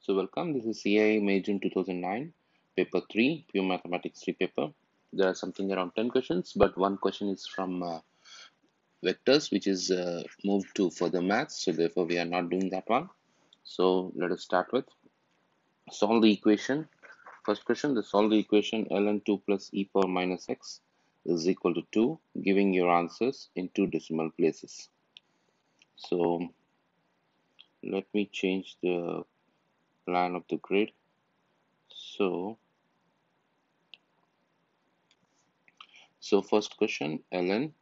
So welcome, this is CII May June 2009, paper 3, pure mathematics 3 paper. There are something around 10 questions, but one question is from vectors, which is moved to further maths, so therefore we are not doing that one. So let us start with solve the equation. First question, solve the equation ln2 plus e power minus x is equal to 2, giving your answers in two decimal places. So let me change the plan of the grid. So first question, ln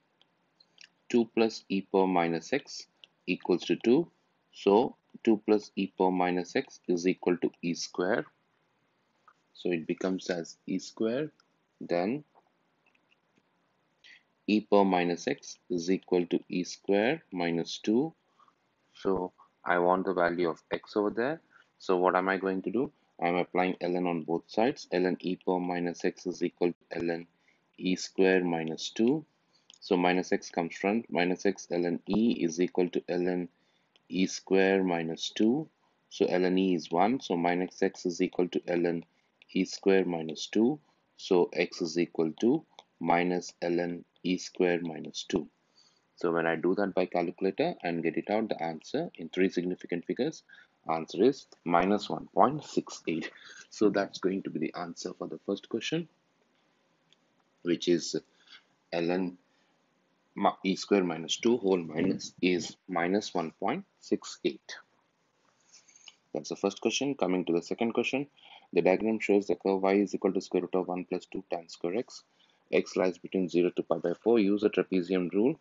2 plus e power minus x equals to 2. So 2 plus e power minus x is equal to e square. So it becomes as e square. Then e power minus x is equal to e square minus 2. So I want the value of x over there. So what am I going to do? I'm applying ln on both sides. Ln e power minus x is equal to ln e square minus 2. So minus x comes front. Minus x ln e is equal to ln e square minus 2. So ln e is 1. So minus x is equal to ln e square minus 2. So x is equal to minus ln e square minus 2. So when I do that by calculator and get it out, the answer in three significant figures, answer is minus 1.68. So that's going to be the answer for the first question, which is ln e square minus 2 whole minus is minus 1.68. That's the first question. Coming to the second question, the diagram shows the curve y is equal to square root of 1 plus 2 tan square x. X lies between 0 to pi by 4. Use the trapezium rule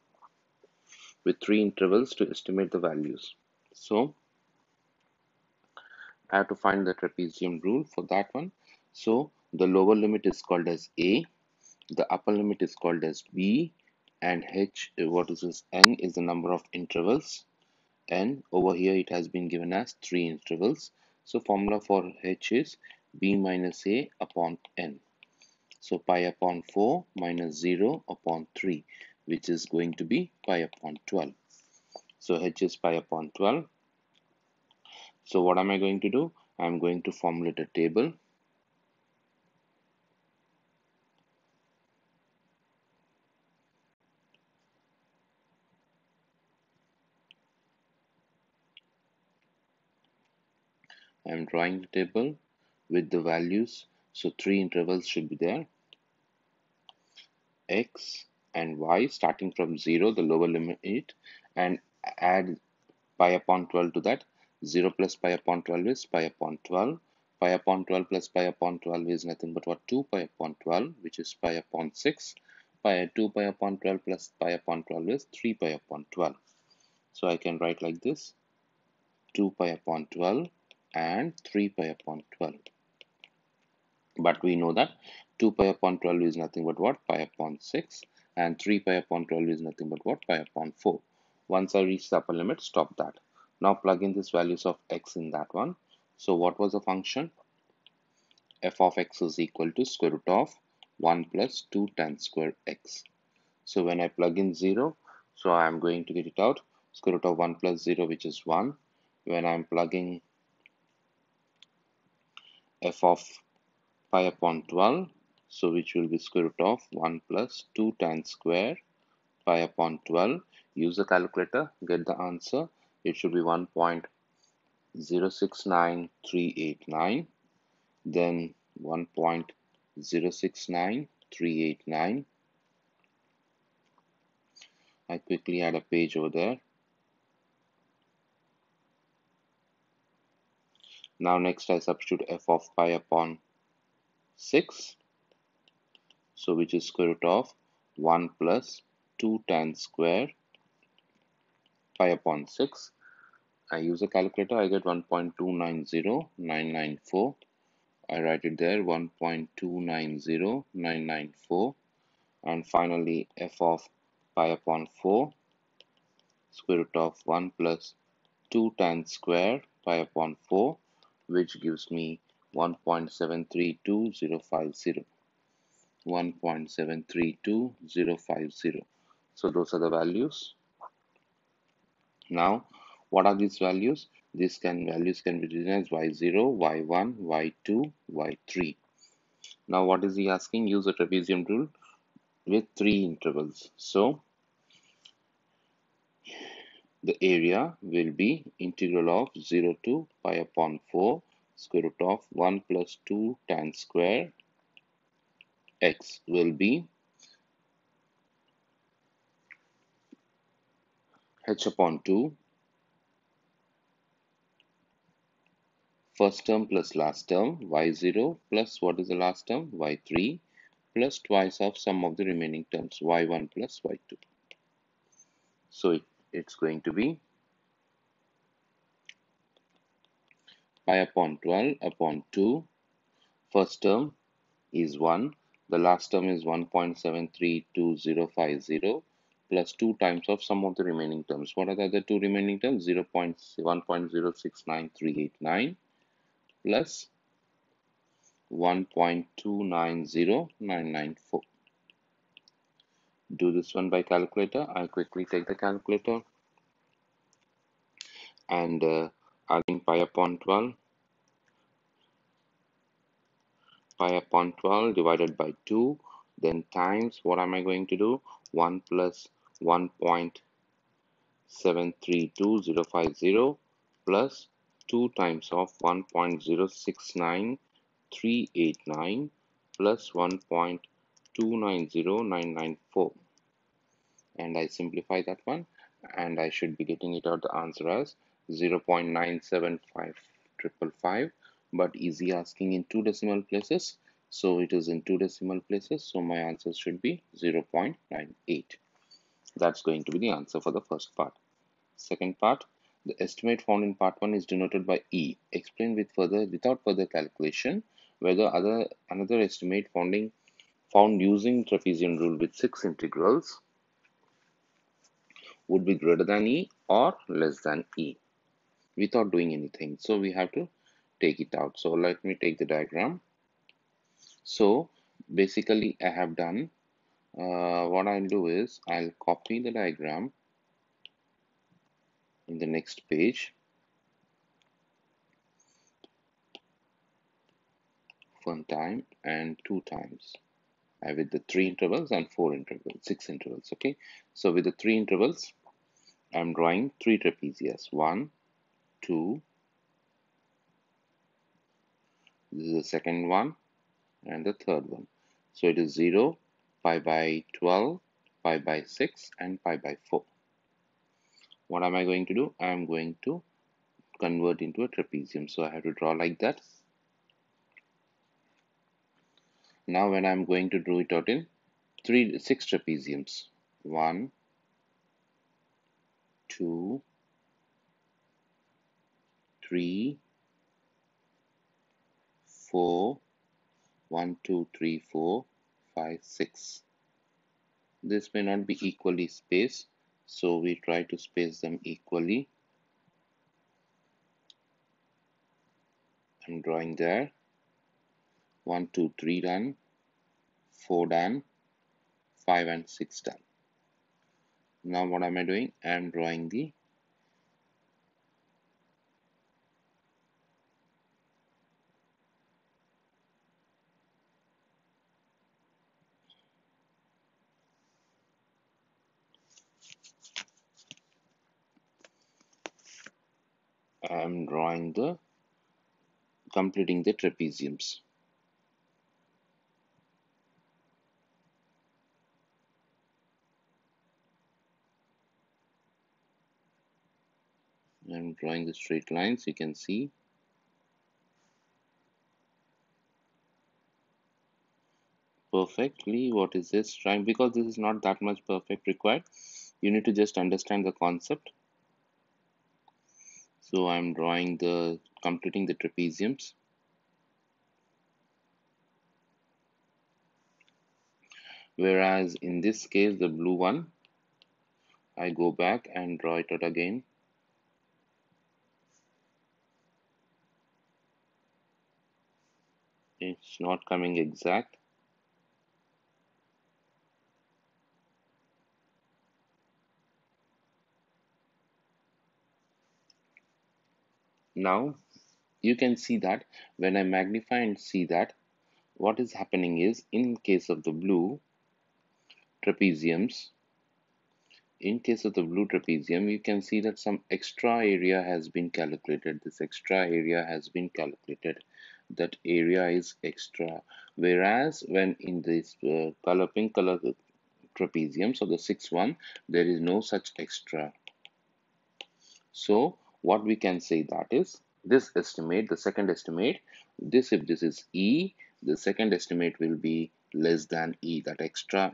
with 3 intervals to estimate the values. So I have to find the trapezium rule for that one. So the lower limit is called as a, the upper limit is called as b, and h, what is this, n is the number of intervals, and over here it has been given as 3 intervals. So formula for h is b minus a upon n. So pi upon 4 minus 0 upon 3, which is going to be pi upon 12. So h is pi upon 12. So what am I going to do? I'm going to formulate a table. I'm drawing the table with the values. So 3 intervals should be there. X and y starting from 0, the lower limit, and add pi upon 12 to that. 0 plus pi upon 12 is pi upon 12. Pi upon 12 plus pi upon 12 is nothing but what? 2 pi upon 12, which is pi upon 6. 2 pi upon 12 plus pi upon 12 is 3 pi upon 12. So I can write like this: 2 pi upon 12 and 3 pi upon 12. But we know that 2 pi upon 12 is nothing but what? Pi upon 6. And 3 pi upon 12 is nothing but what? Pi upon 4. Once I reach the upper limit, stop that. Now plug in these values of x in that one. So what was the function? F of x is equal to square root of 1 plus 2 tan square x. So when I plug in 0, so I'm going to get it out. Square root of 1 plus 0, which is 1. When I'm plugging f of pi upon 12, so which will be square root of 1 plus 2 tan square pi upon 12. Use the calculator, get the answer. It should be 1.069389, then 1.069389. I quickly add a page over there. Now next I substitute f of pi upon 6, so which is square root of 1 plus 2 tan square pi upon 6. I use a calculator, I get 1.290994. I write it there, 1.290994. And finally, f of pi upon 4, square root of 1 plus 2 tan square pi upon 4, which gives me 1.732050. 1.732050. So those are the values. Now, what are these values? Values can be written as y0, y1, y2, y3. Now what is he asking? Use a trapezium rule with 3 intervals. So the area will be integral of 0 to pi upon 4 square root of 1 plus 2 tan square x will be h upon 2 first term plus last term y0 plus what is the last term y3 plus twice of sum of the remaining terms y1 plus y2. So it's going to be pi upon 12 upon 2. First term is 1. The last term is 1.732050 plus 2 times of sum of the remaining terms. What are the other two remaining terms? 1.069389 plus 1.290994. Do this one by calculator. I quickly take the calculator and again pi upon 12 divided by 2, then times what am I going to do? 1 plus 1.732050 plus 2 times of 1.069389 plus 1.290994, and I simplify that one and I should be getting it out the answer as 0.975555, but easy asking in 2 decimal places, so it is in 2 decimal places, so my answer should be 0.98. That's going to be the answer for the first part. Second part, the estimate found in part 1 is denoted by E. Explain without further calculation whether another estimate found using trapezium rule with 6 integrals would be greater than E or less than E without doing anything. So we have to take it out. So let me take the diagram. So basically I have done, what I'll do is I'll copy the diagram in the next page. One time and 2 times. With the 3 intervals and 4 intervals, 6 intervals. Okay. So with the 3 intervals, I'm drawing 3 trapezius. 1, 2. This is the second one and the third one. So it is 0, pi by 12, pi by 6, and pi by 4. What am I going to do? I am going to convert into a trapezium. So I have to draw like that. Now when I'm going to draw it out in 6 trapeziums. 1, 2, 3, 4, 1, 2, 3, 4, 5, 6. This may not be equally spaced, so we try to space them equally. I'm drawing there. 1, 2, 3 done, 4 done, 5 and 6 done. Now what am I doing? I am drawing the completing the trapeziums. I'm drawing the straight lines, you can see. Perfectly, what is this? Trying, because this is not that much perfect required. You need to just understand the concept. So I'm drawing completing the trapeziums. Whereas in this case, the blue one, I go back and draw it out again. It's not coming exact. Now you can see that when I magnify and see that, what is happening is, in case of the blue trapeziums, you can see that some extra area has been calculated. This extra area has been calculated. That area is extra. Whereas when in this pink color trapezium, so the sixth one, there is no such extra. So what we can say, that is, this estimate, the second estimate, this, if this is E, the second estimate will be less than E. That extra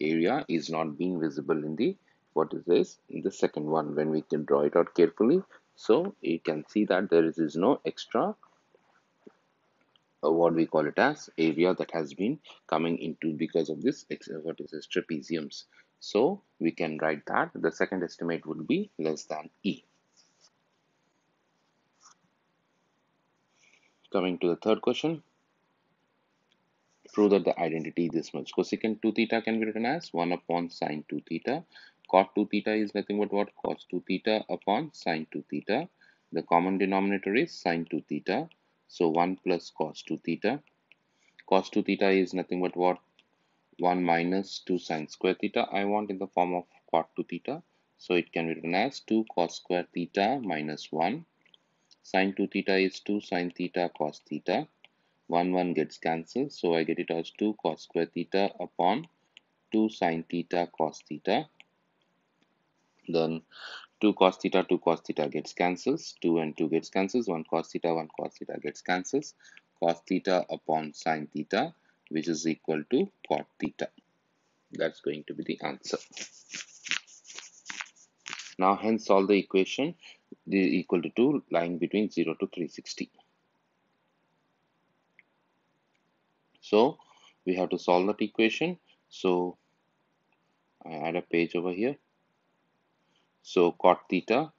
area is not being visible in the, what is this, in the second one when we can draw it out carefully. So you can see that there is no extra, what we call it as, area that has been coming into because of this what is this, trapeziums. So we can write that the second estimate would be less than E. Coming to the third question, prove that the identity is this much. Cosecant 2 theta can be written as 1 upon sine 2 theta. Cot 2 theta is nothing but what? Cos 2 theta upon sine 2 theta. The common denominator is sine 2 theta. So 1 plus cos 2 theta. Cos 2 theta is nothing but what? 1 minus 2 sine square theta I want in the form of cot 2 theta. So it can be written as 2 cos square theta minus 1. Sine 2 theta is 2 sine theta cos theta. 1 gets cancelled, so I get it as 2 cos square theta upon 2 sine theta cos theta. Then 2 cos theta gets cancelled, 2 and 2 gets cancelled, 1 cos theta gets cancelled, cos theta upon sine theta, which is equal to cot theta. That's going to be the answer. Now hence solve the equation, the equal to 2 lying between 0 to 360. So we have to solve that equation. So I add a page over here. So cot theta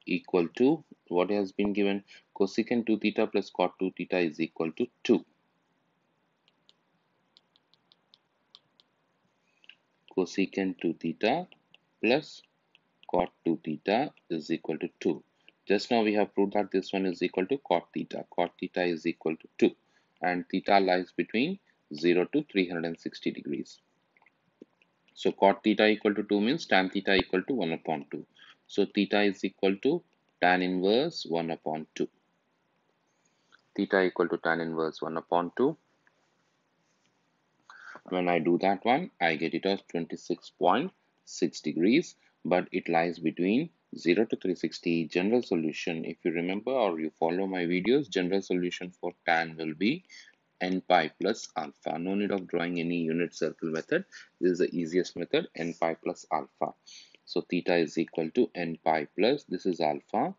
equal to, what has been given, cosecant 2 theta plus cot 2 theta is equal to 2. Cosecant 2 theta plus cot 2 theta is equal to 2. Just now we have proved that this one is equal to cot theta. Cot theta is equal to 2 and theta lies between 0 to 360 degrees. So cot theta equal to 2 means tan theta equal to 1 upon 2. So theta is equal to tan inverse 1 upon 2. Theta equal to tan inverse 1 upon 2. When I do that one, I get it as 26.6 degrees, but it lies between 0 to 360. General solution, if you remember or you follow my videos, general solution for tan will be n pi plus alpha. No need of drawing any unit circle method. This is the easiest method, n pi plus alpha. So theta is equal to n pi plus, this is alpha.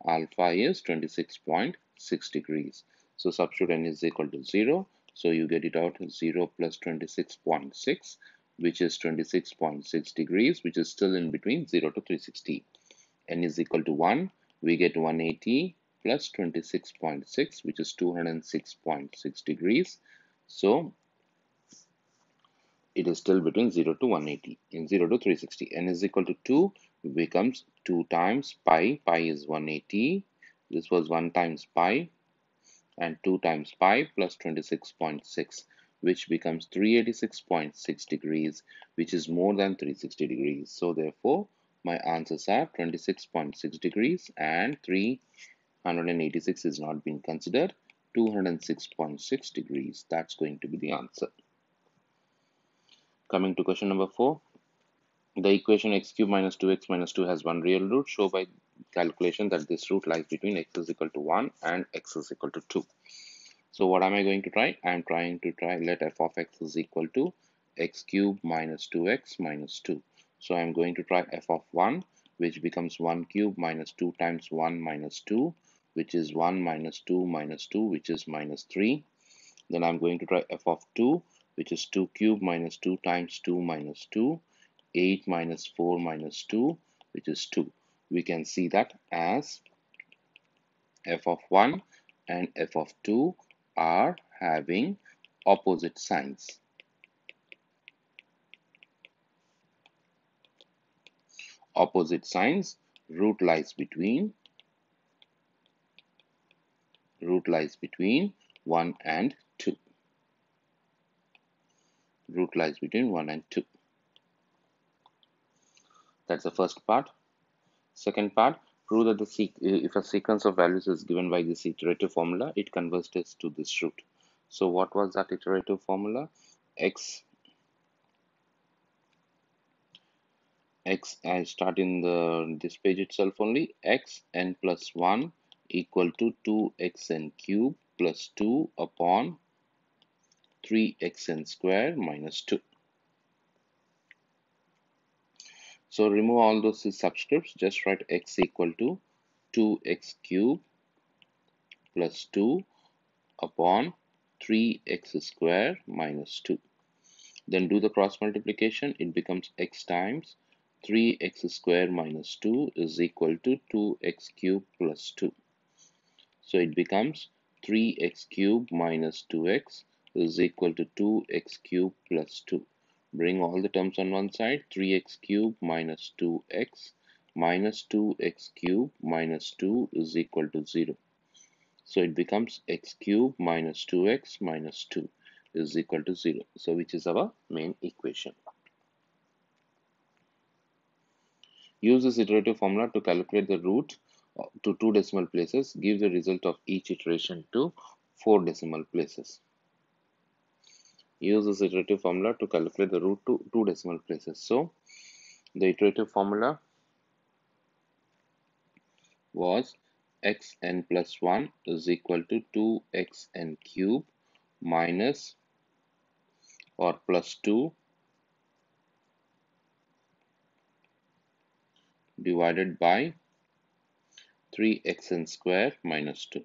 Alpha is 26.6 degrees. So substitute n is equal to 0. So you get it out 0 plus 26.6, which is 26.6 degrees, which is still in between 0 to 360. N is equal to 1. We get 180 plus 26.6, which is 206.6 degrees. So it is still between 0 to 180. In 0 to 360, n is equal to 2 becomes 2 times pi. Pi is 180. This was 1 times pi, and 2 times pi plus 26.6, which becomes 386.6 degrees, which is more than 360 degrees. So therefore my answers are 26.6 degrees and 386 is not being considered. 206.6 degrees, that's going to be the answer. Coming to question number 4, the equation x cube minus 2x minus 2 has one real root. Show by calculation that this root lies between x is equal to 1 and x is equal to 2. So what am I going to try? I am trying to let f of x is equal to x cube minus 2x minus 2. So I am going to try f of 1, which becomes 1 cube minus 2 times 1 minus 2, which is 1 minus 2 minus 2, which is minus 3. Then I'm going to try f of 2, which is 2 cube minus 2 times 2 minus 2, 8 minus 4 minus 2, which is 2. We can see that as f of 1 and f of 2 are having opposite signs. Opposite signs, root lies between Root lies between 1 and 2. Root lies between 1 and 2. That's the first part. Second part, prove that if a sequence of values is given by this iterative formula, it converts to this root. So what was that iterative formula? X, I start in this page itself only. X n plus 1 equal to 2xn cube plus 2 upon 3xn square minus 2. So remove all those subscripts, just write x equal to 2x cube plus 2 upon 3x square minus 2. Then do the cross multiplication. It becomes x times 3x square minus 2 is equal to 2x cube plus 2. So it becomes 3x cube minus 2x is equal to 2x cube plus 2. Bring all the terms on one side. 3x cube minus 2x minus 2x cube minus 2 is equal to 0. So it becomes x cube minus 2x minus 2 is equal to 0. So which is our main equation. Use this iterative formula to calculate the root to 2 decimal places. Give the result of each iteration to 4 decimal places. Use this iterative formula to calculate the root to 2 decimal places. So the iterative formula was xn plus 1 is equal to 2xn cube minus or plus 2 divided by 3xn square minus 2.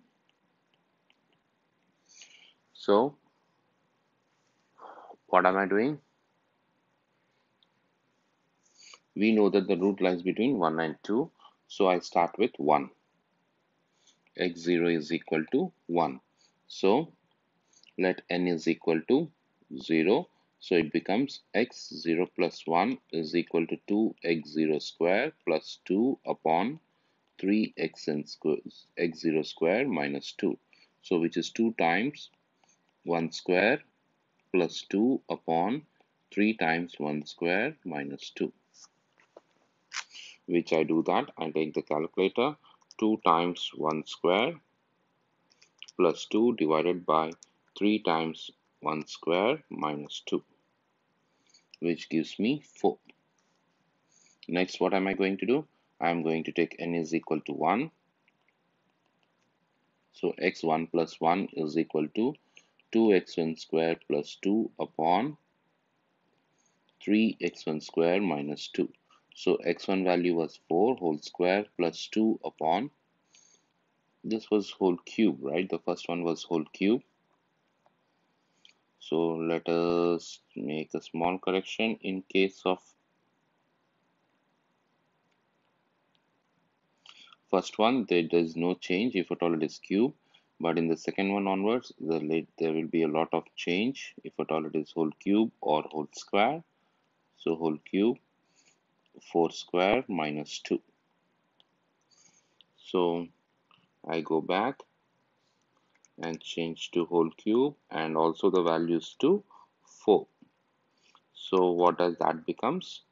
So what am I doing? We know that the root lies between 1 and 2. So I start with 1. x0 is equal to 1. So let n is equal to 0. So it becomes x0 plus 1 is equal to 2x0 square plus 2 upon 3xn square, x0 square minus 2. So which is 2 times 1 square plus 2 upon 3 times 1 square minus 2. Which I do that, I take the calculator. 2 times 1 square plus 2 divided by 3 times 1 square minus 2, which gives me 4. Next, what am I going to do? I am going to take n is equal to 1. So x1 plus 1 is equal to 2x1 square plus 2 upon 3x1 square minus 2. So x1 value was 4 whole square plus 2 upon, this was whole cube, right? The first one was whole cube. So let us make a small correction. In case of first one, there is no change if at all it is cube, but in the second one onwards, there will be a lot of change if at all it is whole cube or whole square. So whole cube 4 square minus 2. So I go back and change to whole cube and also the values to 4. So what does that becomes?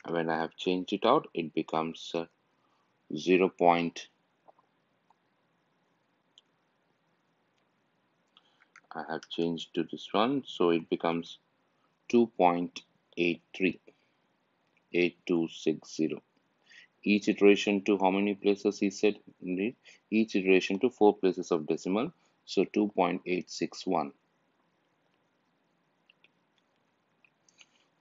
When I have changed it out, it becomes 0. I have changed to this one, so it becomes 2.838260. Each iteration to how many places he said? Indeed, each iteration to 4 places of decimal, so 2.861.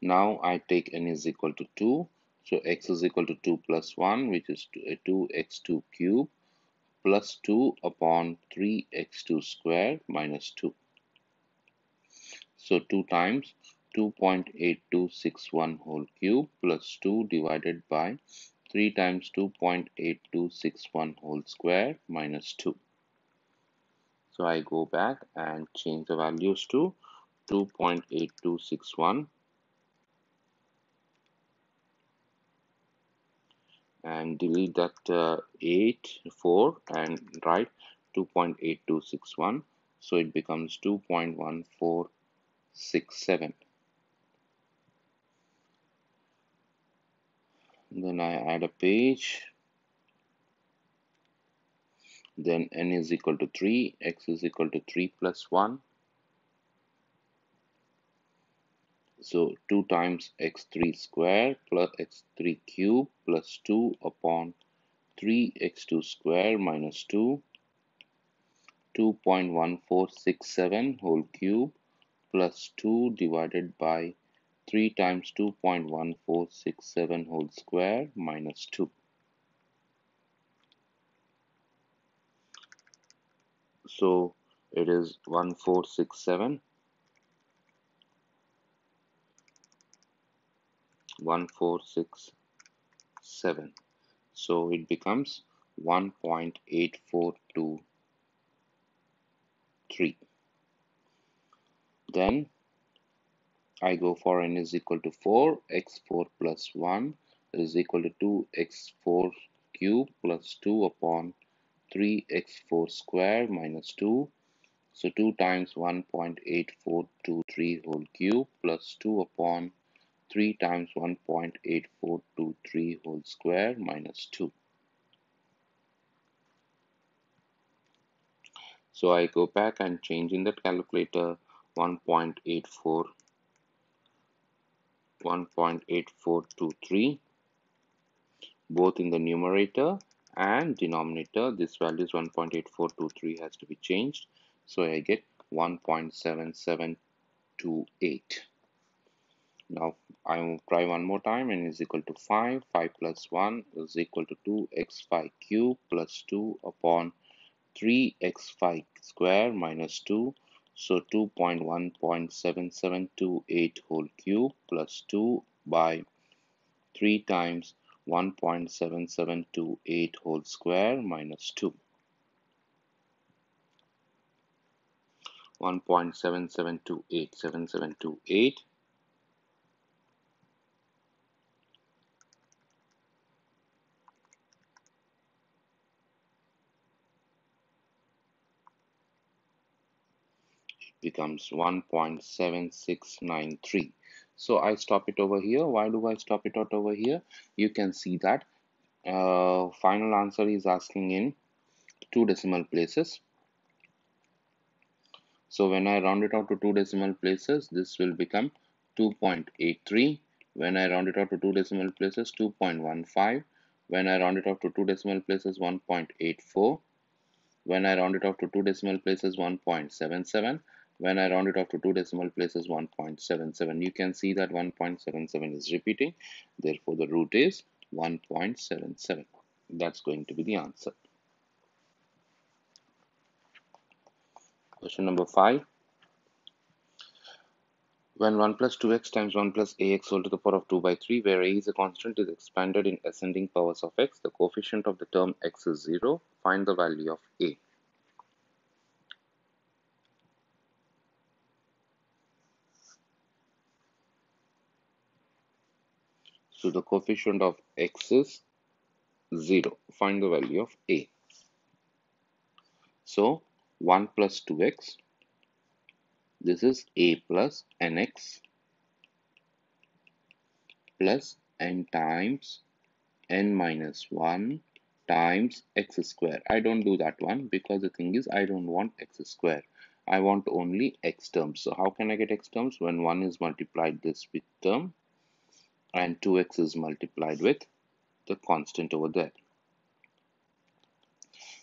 Now I take n is equal to 2, so x is equal to 2 plus 1, which is 2x2 cube plus 2 upon 3x2 square minus 2. So 2 times 2.8261 whole cube plus 2 divided by 3 times 2.8261 whole square minus 2. So I go back and change the values to 2.8261 and delete that 8, 4 and write 2.8261. So it becomes 2.1467. Then I add a page. Then n is equal to 3, x is equal to 3 plus 1. So 2 times x3 square plus x3 cube plus 2 upon 3x2 square minus 2, 2.1467 whole cube plus 2 divided by 3 times 2.1467 whole square minus 2. So it is 1467, 1467. So it becomes 1.8423. Then I go for n is equal to 4, x4 plus 1 is equal to 2x4 cube plus 2 upon 3x4 square minus 2. So 2 times 1.8423 whole cube plus 2 upon 3 times 1.8423 whole square minus 2. So I go back and change in that calculator 1.8423 both in the numerator and denominator. This value is 1.8423 has to be changed. So I get 1.7728. Now I will try one more time. N is equal to 5. 5 plus 1 is equal to 2x5 cube plus 2 upon 3x5 square minus 2. So 2.1.7728 whole cube plus 2 by 3 times 1.7728 whole square minus 2. 1.7728 becomes 1.7693. So I stop it over here. Why do I stop it out over here? You can see that final answer is asking in 2 decimal places. So when I round it out to 2 decimal places, this will become 2.83. When I round it out to 2 decimal places, 2.15. When I round it out to 2 decimal places, 1.84. When I round it off to 2 decimal places, 1.77. When I round it off to 2 decimal places, 1.77. You can see that 1.77 is repeating. Therefore, the root is 1.77. That's going to be the answer. Question number 5. When 1 plus 2x times 1 plus ax whole to the power of 2 by 3, where a is a constant, is expanded in ascending powers of x, the coefficient of the term x is 0. Find the value of a. So the coefficient of x is 0. Find the value of a. So 1 plus 2x, this is a plus nx plus n times n minus 1 times x square. I don't do that one because the thing is I don't want x square. I want only x terms. So how can I get x terms? When 1 is multiplied this with term and 2x is multiplied with the constant over there.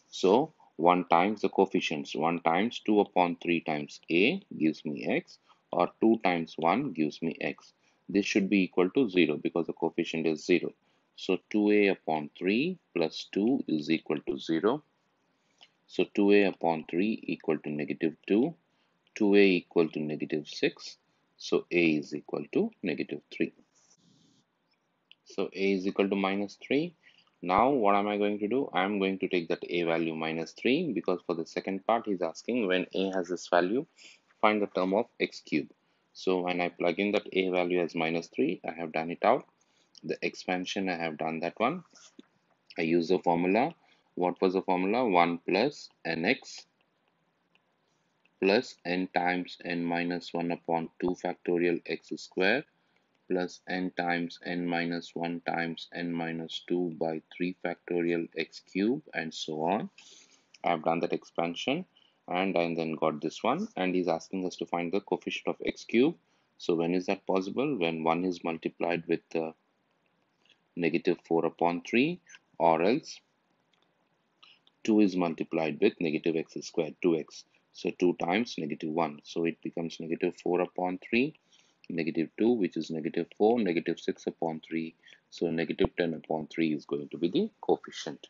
So 1 times the coefficients, 1 times 2 upon 3 times a gives me x, or 2 times 1 gives me x. This should be equal to 0 because the coefficient is 0. So 2a upon 3 plus 2 is equal to 0. So 2a upon 3 equal to negative 2, 2a equal to negative 6. So a is equal to negative 3. So a is equal to minus 3. Now what am I going to do? I am going to take that a value minus 3 because for the second part he's asking when a has this value, find the term of x cube. So when I plug in that a value as minus 3, I have done it out. The expansion, I have done that one. I use the formula What was the formula? 1 plus nx plus n times n minus 1 upon 2 factorial x square plus n times n minus 1 times n minus 2 by 3 factorial x cube, and so on. I've done that expansion and I then got this one, and he's asking us to find the coefficient of x cube. So when is that possible? When 1 is multiplied with negative 4 upon 3, or else 2 is multiplied with negative x squared, 2x. So 2 times negative 1. So it becomes negative 4 upon 3, negative 2, which is negative 4, negative 6 upon 3. So negative 10 upon 3 is going to be the coefficient.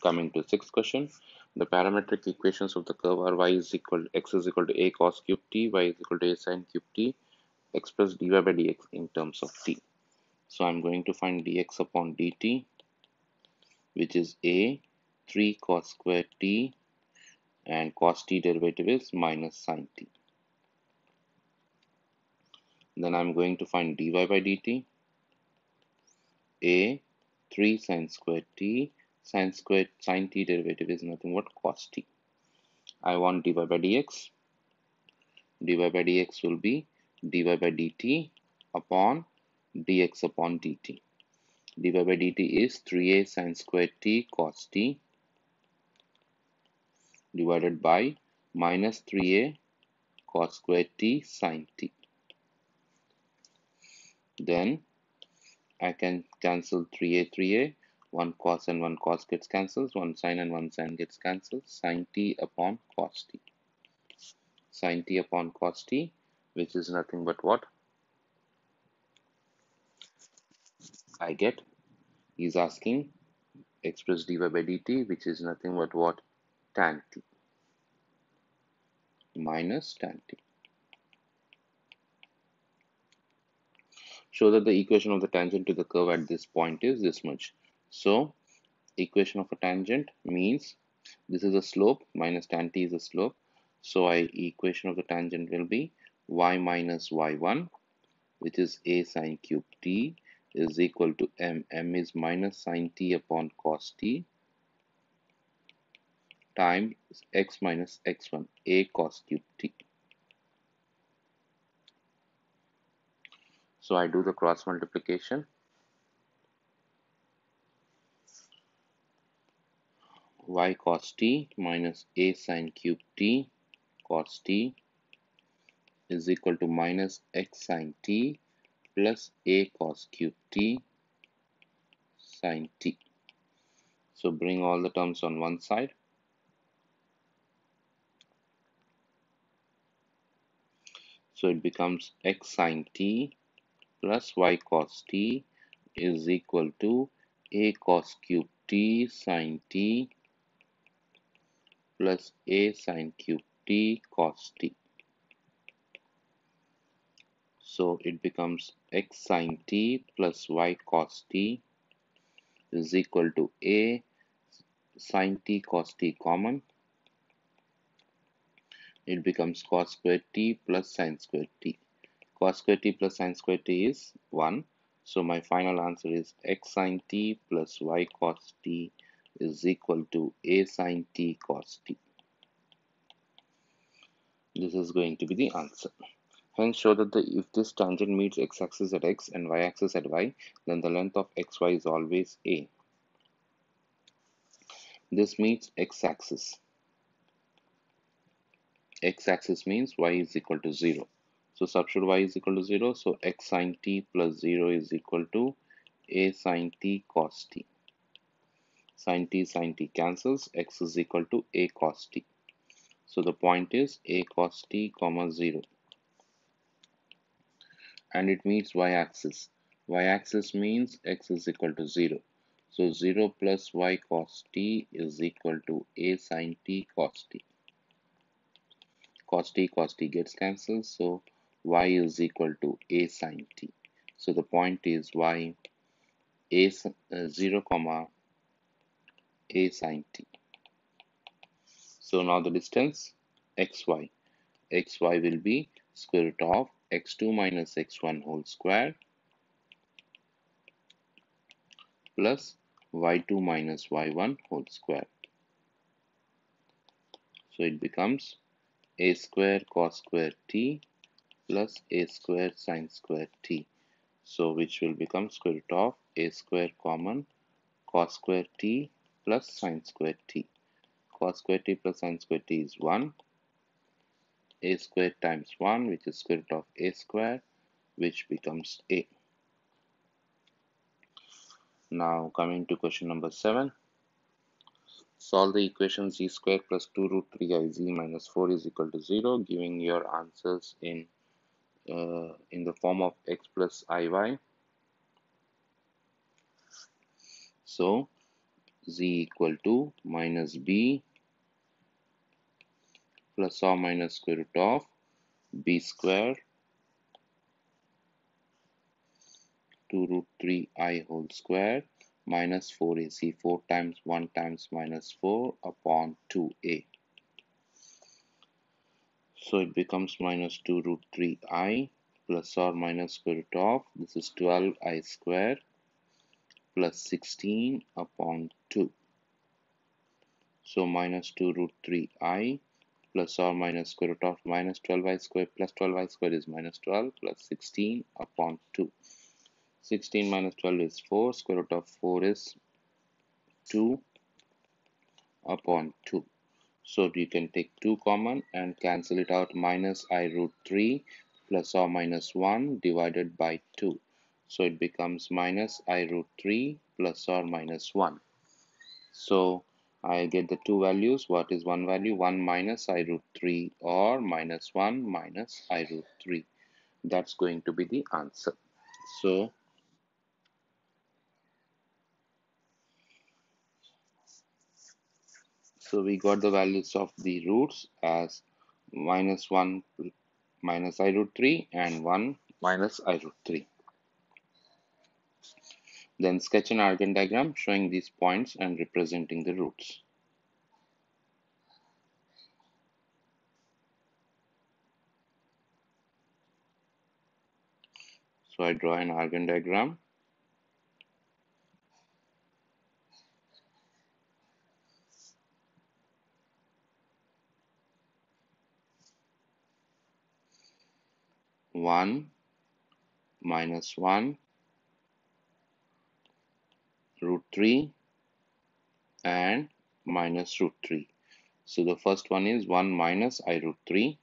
Coming to the sixth question, the parametric equations of the curve are x is equal to a cos cube t, y is equal to a sin cube t, express dy by dx in terms of t. So I'm going to find dx upon dt, which is a 3 cos square t, and cos t derivative is minus sin t. Then I'm going to find dy by dt, a 3 sin square t, sin t derivative is nothing but cos t. I want dy by dx. Dy by dx will be dy by dt upon dx upon dt. Dy by dt is 3a sin square t cos t divided by minus 3a cos square t sin t. Then I can cancel 3a, 1 cos and 1 cos gets cancelled, 1 sin and 1 sin gets cancelled, sin t upon cos t. Sin t upon cos t, which is nothing but what I get. He's asking express dy by dt, which is nothing but what? Tan t minus tan t. Show that the equation of the tangent to the curve at this point is this much. So equation of a tangent means this is a slope, minus tan t is a slope. So equation of the tangent will be y minus y1, which is a sin cube t, is equal to m is minus sin t upon cos t, times x minus x1, a cos cube t. So I do the cross multiplication. Y cos t minus a sin cube t cos t is equal to minus x sin t plus a cos cube t sin t. So bring all the terms on one side. So it becomes x sin t plus y cos t is equal to a cos cube t sin t plus a sin cube t cos t. So it becomes x sin t plus y cos t is equal to a sin t cos t common. It becomes cos square t plus sin square t. Cos square t plus sin square t is 1. So my final answer is x sin t plus y cos t is equal to a sin t cos t. This is going to be the answer. Hence show that if this tangent meets x-axis at x and y-axis at y, then the length of xy is always a. This meets x-axis. X-axis means y is equal to 0. So substitute y is equal to 0. So x sin t plus 0 is equal to a sin t cos t. Sin t cancels. X is equal to a cos t. So the point is a cos t comma 0. And it meets y-axis. Y-axis means x is equal to 0. So 0 plus y cos t is equal to a sin t cos t. Cos t gets cancelled, so y is equal to a sin t. So the point is y a 0 comma a sin t. So now the distance xy will be square root of x2 minus x1 whole square plus y2 minus y1 whole square. So it becomes a square cos square t plus a square sin square t. So which will become square root of a square common cos square t plus sin square t. Cos square t plus sin square t is 1. A square times 1, which is square root of a square, which becomes a. Now coming to question number 7. Solve the equation z square plus 2 root 3iz minus 4 is equal to 0, giving your answers in the form of x plus iy. So z equal to minus b plus or minus square root of b square 2 root 3i whole square minus 4ac, 4 times 1 times minus 4 upon 2a. So it becomes minus 2 root 3i plus or minus square root of, this is 12i square plus 16 upon 2. So minus 2 root 3i plus or minus square root of minus 12i square plus 12i square is minus 12 plus 16 upon 2. 16 minus 12 is 4, square root of 4 is 2 upon 2. So you can take 2 common and cancel it out, minus I root 3 plus or minus 1 divided by 2. So it becomes minus I root 3 plus or minus 1. So I get the two values. What is one value? 1 minus I root 3 or minus 1 minus I root 3. That's going to be the answer. So we got the values of the roots as minus 1 minus I root 3 and 1 minus I root 3. Then sketch an Argand diagram showing these points and representing the roots. So I draw an Argand diagram. One minus 1 root 3 and minus root 3. So the first one is 1 minus I root 3,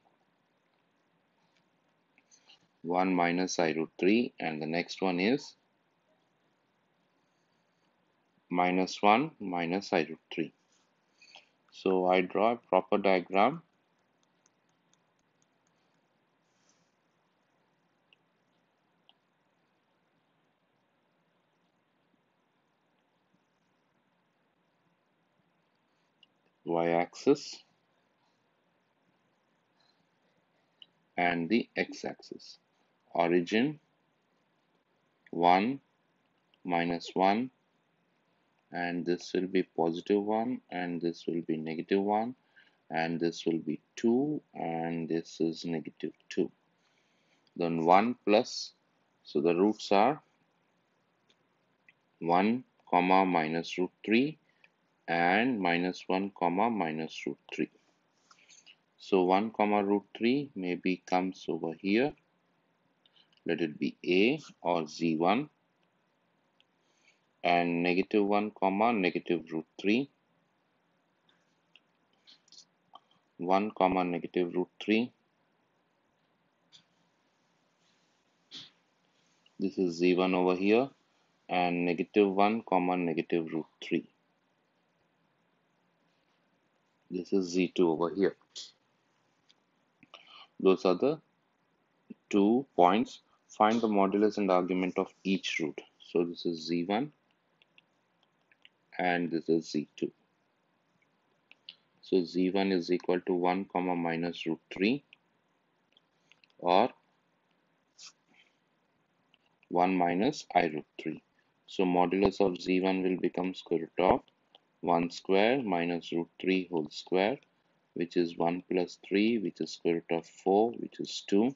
1 minus I root 3, and the next one is minus 1 minus I root 3. So I draw a proper diagram. Y-axis and the x-axis. Origin 1 minus 1, and this will be positive 1, and this will be negative 1, and this will be 2, and this is negative 2. Then 1 plus, so the roots are 1 comma minus root 3 and minus 1 comma minus root 3. So 1 comma root 3 maybe comes over here. Let it be a or z1, and negative 1 comma negative root 3, 1 comma negative root 3. This is z1 over here, and negative 1 comma negative root 3. This is z2 over here. Those are the 2 points. Find the modulus and argument of each root. So this is z1 and this is z2. So z1 is equal to 1 comma minus root 3 or 1 minus I root 3. So modulus of z1 will become square root of 1 square minus root 3 whole square, which is 1 plus 3, which is square root of 4, which is 2.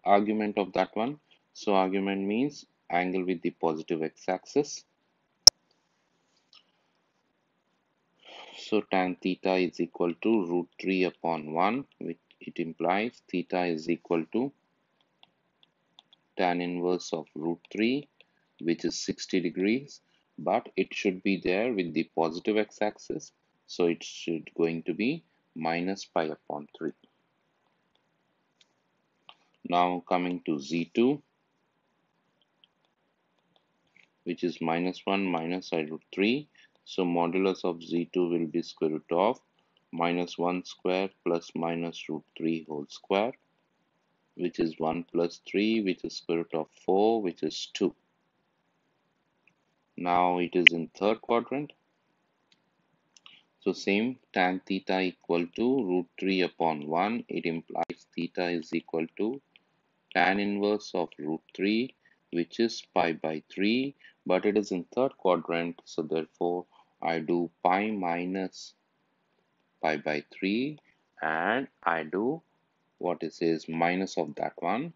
Argument of that one. So argument means angle with the positive x-axis. So tan theta is equal to root 3 upon 1, which it implies theta is equal to tan inverse of root 3, which is 60 degrees, but it should be there with the positive x-axis, so it should going to be minus pi upon 3. Now coming to z2, which is minus 1 minus I root 3, so modulus of z2 will be square root of minus 1 square plus minus root 3 whole square, which is 1 plus 3, which is square root of 4, which is 2. Now it is in third quadrant. So same, tan theta equal to root 3 upon 1. It implies theta is equal to tan inverse of root 3, which is pi by 3. But it is in third quadrant, so therefore I do pi minus pi by 3, and I do what it says minus of that one,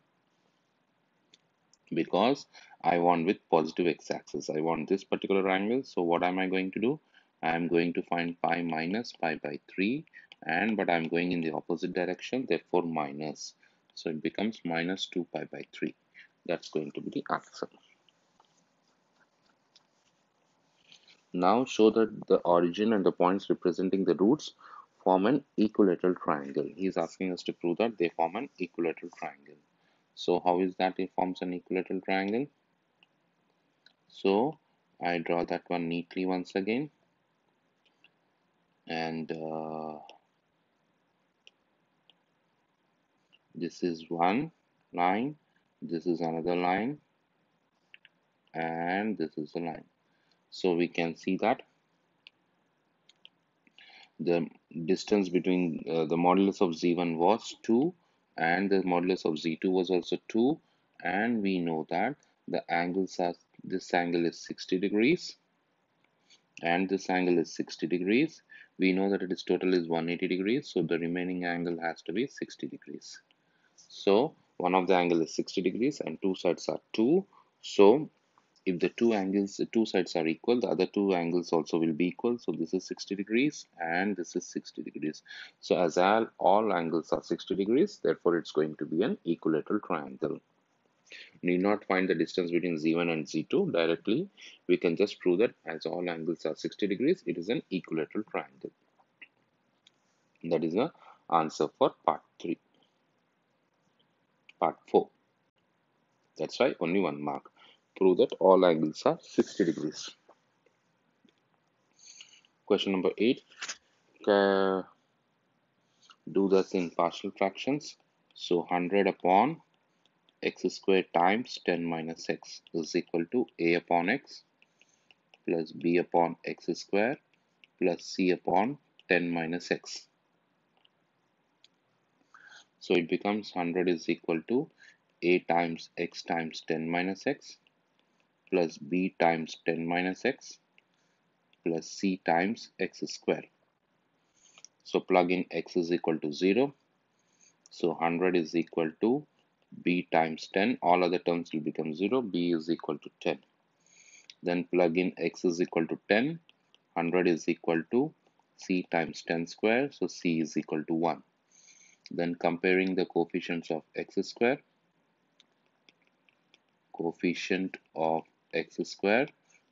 because I want with positive x-axis. I want this particular angle. So what am I going to do? I am going to find pi minus pi by 3, and but I'm going in the opposite direction, therefore minus. So it becomes minus 2 pi by 3. That's going to be the answer. Now show that the origin and the points representing the roots form an equilateral triangle. He is asking us to prove that they form an equilateral triangle. So how is that it forms an equilateral triangle? So I draw that one neatly once again, and this is one line, this is another line, and this is a line. So we can see that the distance between the modulus of z1 was 2, and the modulus of z2 was also 2, and we know that the angles are, this angle is 60 degrees and this angle is 60 degrees. We know that its total is 180 degrees, so the remaining angle has to be 60 degrees. So one of the angle is 60 degrees and two sides are 2. So if the two sides are equal, the other two angles also will be equal. So this is 60 degrees and this is 60 degrees. So as all angles are 60 degrees, therefore it's going to be an equilateral triangle. Need not find the distance between z1 and z2 directly. We can just prove that as all angles are 60 degrees, it is an equilateral triangle. That is the answer for part 3. Part 4. That's why only 1 mark. Prove that all angles are 60 degrees. Question number 8. Do this in partial fractions. So 100 upon x squared times 10 minus x is equal to a upon x plus b upon x squared plus c upon 10 minus x. So it becomes 100 is equal to a times x times 10 minus x plus b times 10 minus x plus c times x squared. So plug in x is equal to 0. So 100 is equal to b times 10. All other terms will become 0. B is equal to 10. Then plug in x is equal to 10. 100 is equal to c times 10 square. So c is equal to 1. Then comparing the coefficients of x square. Coefficient of x square.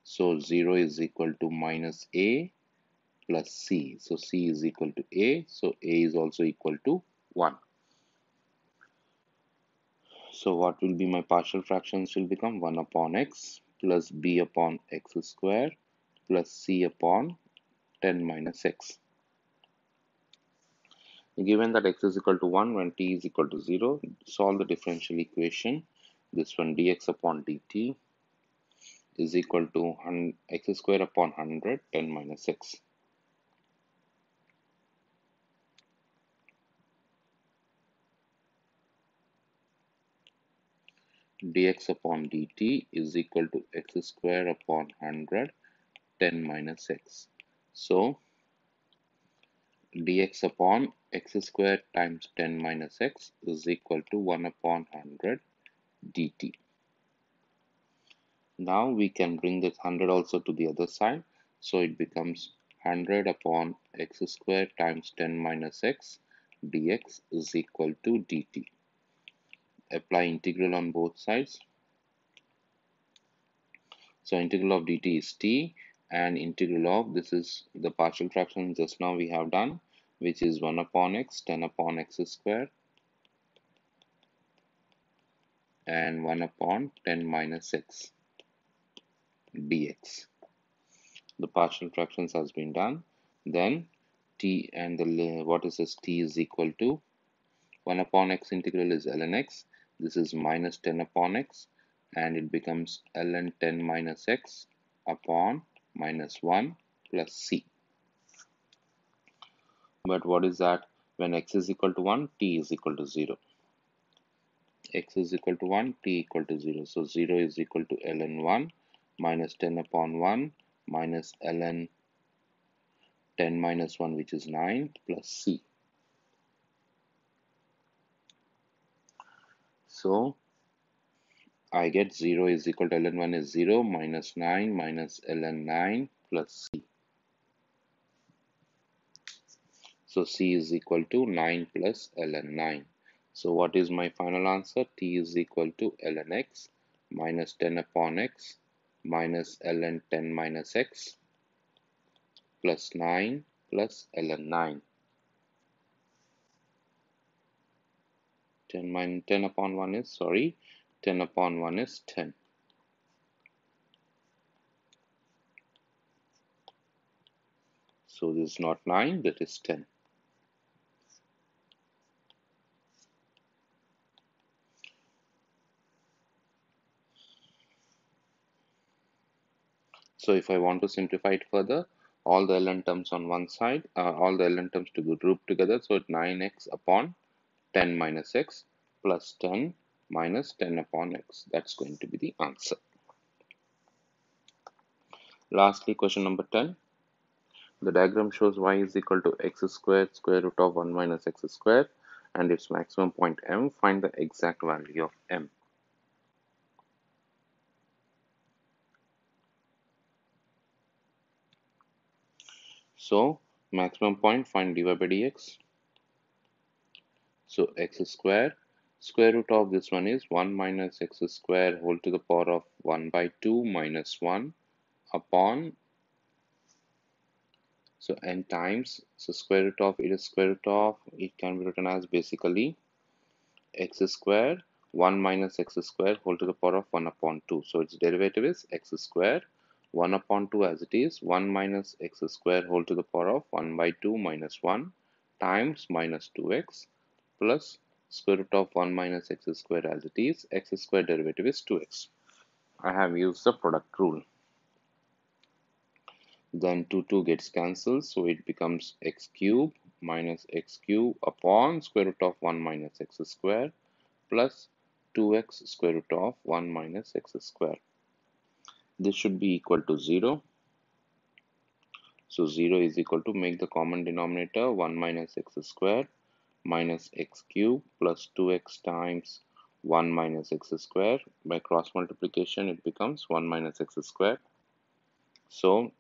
So 0 is equal to minus a plus c. So c is equal to a. So a is also equal to 1. So what will be my partial fractions will become 1 upon x plus b upon x square plus c upon 10 minus x. Given that x is equal to 1 when t is equal to 0, solve the differential equation. This one dx upon dt is equal to x square upon 100 10 minus x. Dx upon dt is equal to x square upon 100 10 minus x. So dx upon x square times 10 minus x is equal to 1 upon 100 dt. Now we can bring this 100 also to the other side. So it becomes 100 upon x square times 10 minus x dx is equal to dt. Apply integral on both sides. So integral of dt is t, and integral of, this is the partial fraction just now we have done, which is 1 upon x, 10 upon x square, and 1 upon 10 minus x dx. The partial fractions has been done. Then t and the, what is this, t is equal to 1 upon x integral is ln x. This is minus 10 upon x, and it becomes ln 10 minus x upon minus 1 plus c. But what is that? When x is equal to 1, t is equal to 0. X is equal to 1, t equal to 0. So 0 is equal to ln 1 minus 10 upon 1 minus ln 10 minus 1, which is 9, plus c. So I get 0 is equal to ln 1 is 0 minus 9 minus ln 9 plus c. So c is equal to 9 plus ln 9. So what is my final answer? T is equal to ln x minus 10 upon x minus ln 10 minus x plus 9 plus ln 9. 10 upon 1 is, 10 upon 1 is 10. So this is not 9, that is 10. So if I want to simplify it further, all the ln terms on one side, all the ln terms to be grouped together, so it's 9x upon 10 minus x plus 10 minus 10 upon x. That's going to be the answer. Lastly, question number 10. The diagram shows y is equal to x squared square root of 1 minus x squared and its maximum point m. Find the exact value of m. So maximum point, find dy by dx. So x square, square root of this one is 1 minus x square whole to the power of 1 by 2 minus 1 upon, so n times, so square root of it is square root of, it can be written as basically x square 1 minus x square whole to the power of 1 upon 2. So its derivative is x square 1 upon 2 as it is, 1 minus x square whole to the power of 1 by 2 minus 1 times minus 2x plus square root of 1 minus x square as it is, x square derivative is 2x. I have used the product rule. Then 2 gets cancelled, so it becomes x cube minus x cube upon square root of 1 minus x square plus 2x square root of 1 minus x square. This should be equal to 0. So 0 is equal to, make the common denominator 1 minus x square minus x cube plus 2x times 1 minus x square. By cross multiplication it becomes 1 minus x square. So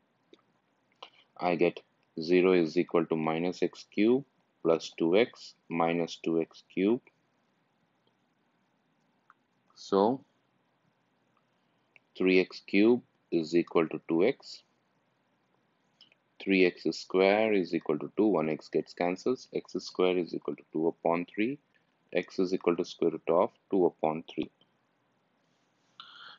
I get 0 is equal to minus x cube plus 2x minus 2x cube. So 3x cube is equal to 2x. 3x square is equal to 2. 1x gets cancelled. X square is equal to 2 upon 3. X is equal to square root of 2 upon 3.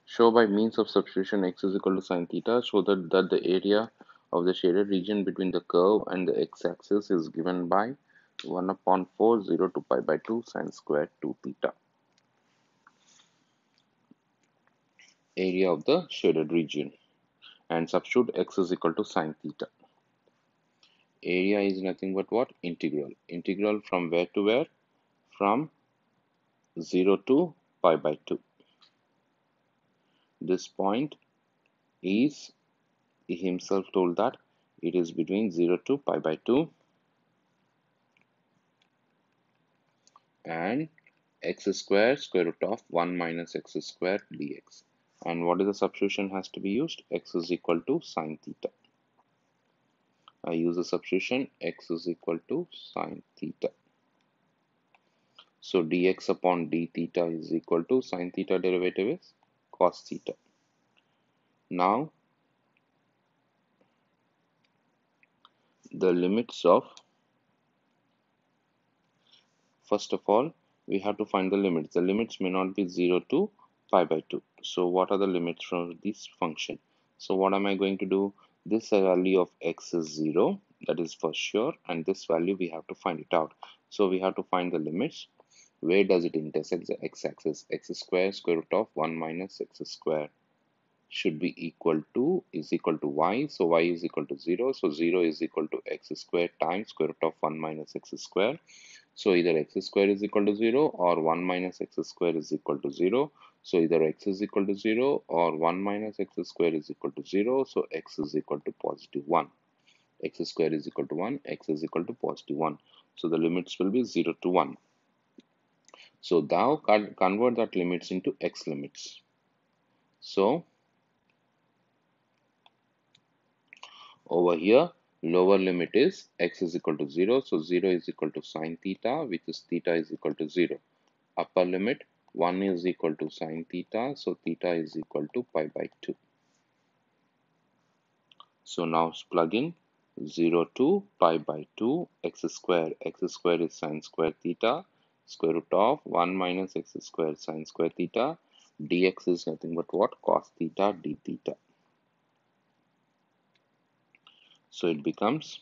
Show by means of substitution x is equal to sine theta. Show that the area of the shaded region between the curve and the x-axis is given by 1 upon 4, 0 to pi by 2 sine square 2 theta. Area of the shaded region. And substitute x is equal to sine theta. Area is nothing but what? Integral. Integral from where to where? From 0 to pi by 2. This point is, he himself told that it is between 0 to pi by 2, and x square square root of 1 minus x square dx. And what is the substitution has to be used? X is equal to sine theta. I use a substitution, x is equal to sine theta. So dx upon d theta is equal to sine theta derivative is cos theta. Now the limits of, first of all, we have to find the limits. The limits may not be 0 to pi by 2. So what are the limits from this function? So what am I going to do? This value of x is 0, that is for sure, and this value we have to find it out. So we have to find the limits. Where does it intersect the x-axis? X square square root of 1 minus x square should be equal to, is equal to y. So y is equal to 0. So 0 is equal to x square times square root of 1 minus x square. So either x square is equal to 0 or 1 minus x square is equal to 0. So either x is equal to 0 or 1 minus x square is equal to 0. So x is equal to positive 1. X square is equal to 1. X is equal to positive 1. So the limits will be 0 to 1. So thou convert that limits into x limits. So over here, lower limit is x is equal to 0. So 0 is equal to sine theta, which is theta is equal to 0. Upper limit 1 is equal to sine theta. So theta is equal to pi by 2. So now plug in 0 to pi by 2 x square. X square is sine square theta. Square root of 1 minus x square sine square theta. Dx is nothing but what? Cos theta d theta. So it becomes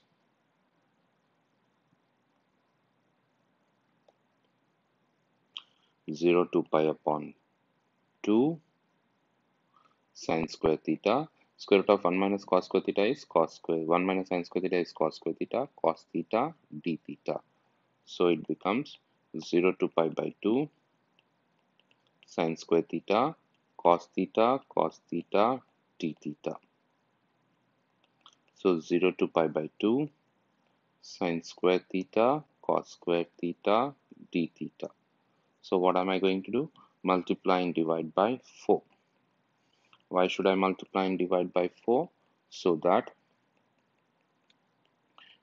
0 to pi upon 2 sine square theta. Square root of 1 minus cos square theta is cos square. 1 minus sine square theta is cos square theta. Cos theta d theta. So it becomes 0 to pi by 2 sine square theta cos theta d theta. So 0 to pi by 2 sine square theta cos square theta d theta. So what am I going to do? Multiply and divide by 4. Why should I multiply and divide by 4? So that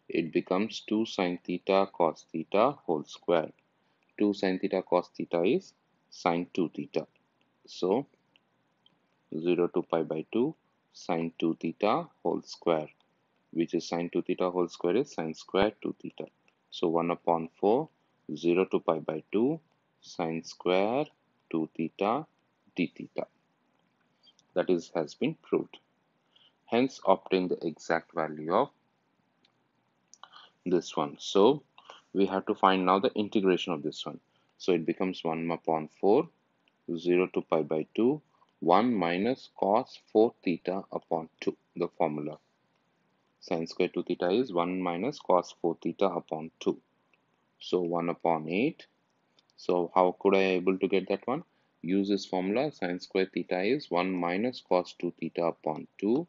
it becomes 2 sine theta cos theta whole square. 2 sine theta cos theta is sine 2 theta. So 0 to pi by 2 sine 2 theta whole square, which is sine 2 theta whole square is sine square 2 theta. So 1 upon 4, 0 to pi by 2 sine square 2 theta d theta. That is has been proved. Hence obtain the exact value of this one. So we have to find now the integration of this one. So it becomes 1 upon 4, 0 to pi by 2, 1 minus cos 4 theta upon 2, the formula. Sine square 2 theta is 1 minus cos 4 theta upon 2. So 1 upon 8. So how could I able to get that one? Use this formula. Sine square theta is 1 minus cos 2 theta upon 2,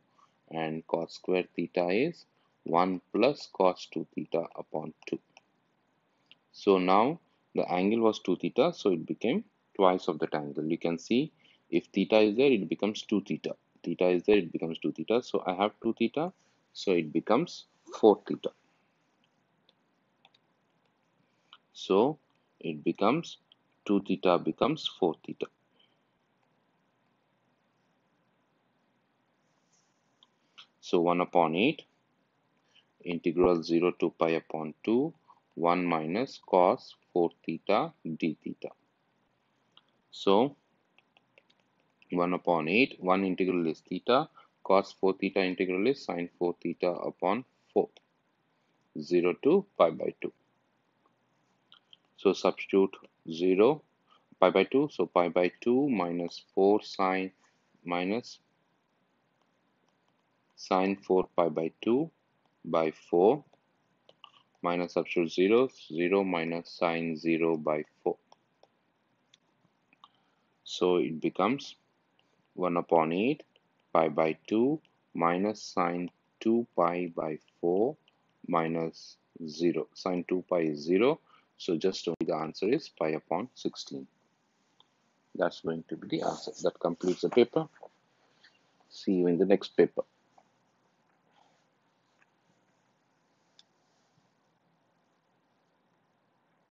and cos square theta is 1 plus cos 2 theta upon 2. So now the angle was 2 theta, so it became twice of that angle. You can see if theta is there, it becomes 2 theta. Theta is there, it becomes 2 theta. So I have 2 theta, so it becomes 4 theta. So it becomes 2 theta becomes 4 theta. So 1 upon 8 integral 0 to pi upon 2 1 minus cos 4 theta d theta. So 1 upon 8, 1 integral is theta, cos 4 theta integral is sin 4 theta upon 4, 0 to pi by 2. So substitute 0, pi by 2, so pi by 2 minus 4 sin minus sin 4 pi by 2 by 4 minus substitute 0, 0 minus sin 0 by 4. So it becomes 1 upon 8 pi by 2 minus sine 2 pi by 4 minus 0. Sine 2 pi is 0. So just only the answer is pi upon 16. That's going to be the answer. That completes the paper. See you in the next paper.